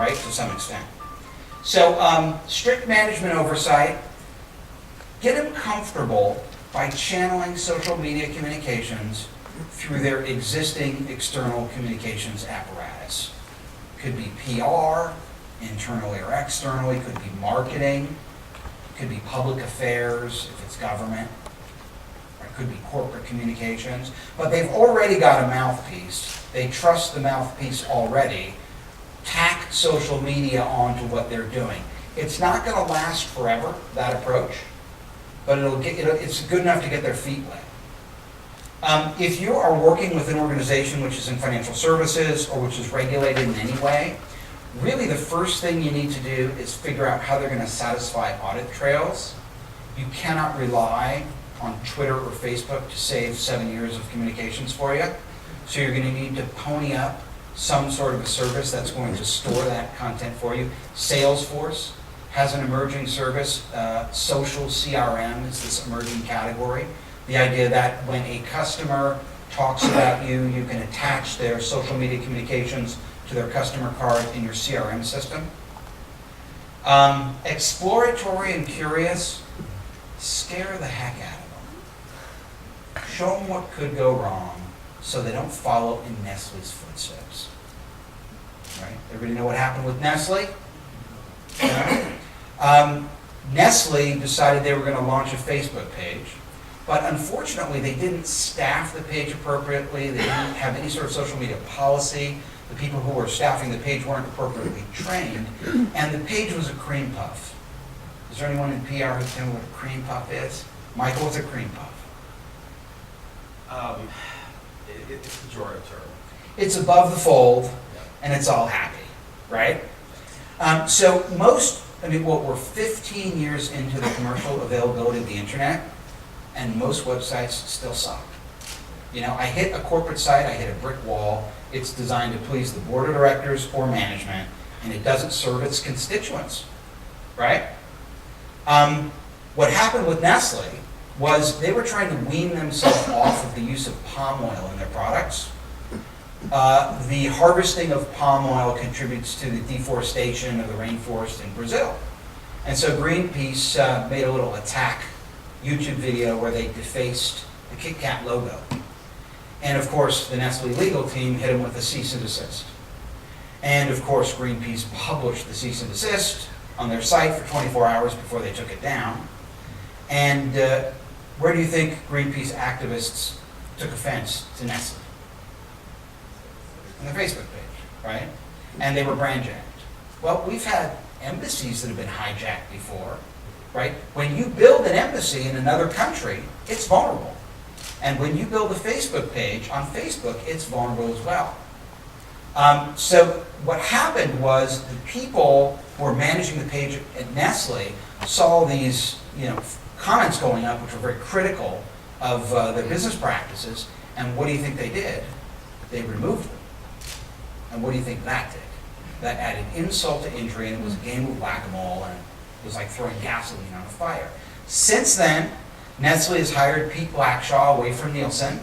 right, to some extent. So strict management oversight, get them comfortable by channeling social media communications through their existing external communications apparatus. Could be PR, internally or externally, could be marketing, could be public affairs if it's government, or it could be corporate communications. But they've already got a mouthpiece. They trust the mouthpiece already. Tack social media onto what they're doing. It's not going to last forever, that approach, but it's good enough to get their feet wet. If you are working with an organization which is in financial services or which is regulated in any way, really the first thing you need to do is figure out how they're going to satisfy audit trails. You cannot rely on Twitter or Facebook to save 7 years of communications for you. So you're going to need to pony up some sort of a service that's going to store that content for you. Salesforce has an emerging service. Social CRM is this emerging category. The idea that when a customer talks about you, you can attach their social media communications to their customer card in your CRM system. Exploratory and curious, scare the heck out of them. Show them what could go wrong so they don't follow in Nestle's footsteps. Right? Everybody know what happened with Nestle? Nestle decided they were going to launch a Facebook page, but unfortunately they didn't staff the page appropriately. They didn't have any sort of social media policy. The people who were staffing the page weren't appropriately trained, and the page was a cream puff. Is there anyone in PR who can tell me what a cream puff is? Michael, what's a cream puff? It's a pejorative term. It's above the fold, and it's all happy, right? So we're 15 years into the commercial availability of the internet, and most websites still suck. You know, I hit a corporate site, I hit a brick wall. It's designed to please the board of directors or management, and it doesn't serve its constituents, right? What happened with Nestle was they were trying to wean themselves off of the use of palm oil in their products. The harvesting of palm oil contributes to the deforestation of the rainforest in Brazil. And so Greenpeace made a little attack YouTube video where they defaced the Kit Kat logo. And of course, the Nestle legal team hit them with a cease and desist. And of course, Greenpeace published the cease and desist on their site for 24 hours before they took it down. And where do you think Greenpeace activists took offense to Nestle? On their Facebook page, right? And they were brand jacked. Well, we've had embassies that have been hijacked before, right? When you build an embassy in another country, it's vulnerable. And when you build a Facebook page on Facebook, it's vulnerable as well. So what happened was the people who were managing the page at Nestle saw these, comments going up which were very critical of their business practices. And what do you think they did? They removed them. And what do you think that did? That added insult to injury, and it was a game of whack-a-mole, and it was like throwing gasoline on a fire. Since then, Nestle has hired Pete Blackshaw away from Nielsen,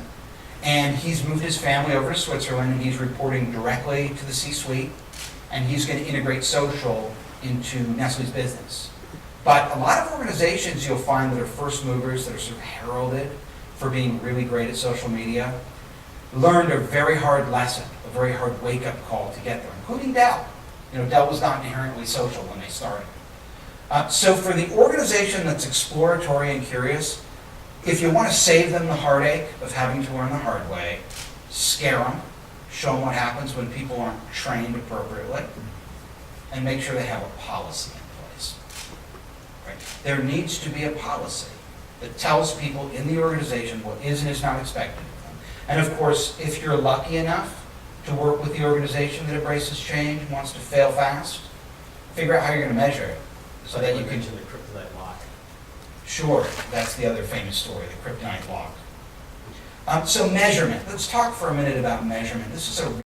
and he's moved his family over to Switzerland, and he's reporting directly to the C-suite, and he's going to integrate social into Nestle's business. But a lot of organizations you'll find that are first movers, that are sort of heralded for being really great at social media, learned a very hard lesson, a very hard wake-up call to get there, including Dell. Dell was not inherently social when they started. So for the organization that's exploratory and curious, if you want to save them the heartache of having to learn the hard way, scare them, show them what happens when people aren't trained appropriately, and make sure they have a policy in place. Right? There needs to be a policy that tells people in the organization what is and is not expected of them. And of course, if you're lucky enough to work with the organization that embraces change and wants to fail fast, figure out how you're going to measure it so that you can... The kryptonite lock. Sure, that's the other famous story, the kryptonite lock. So measurement. Let's talk for a minute about measurement. This is a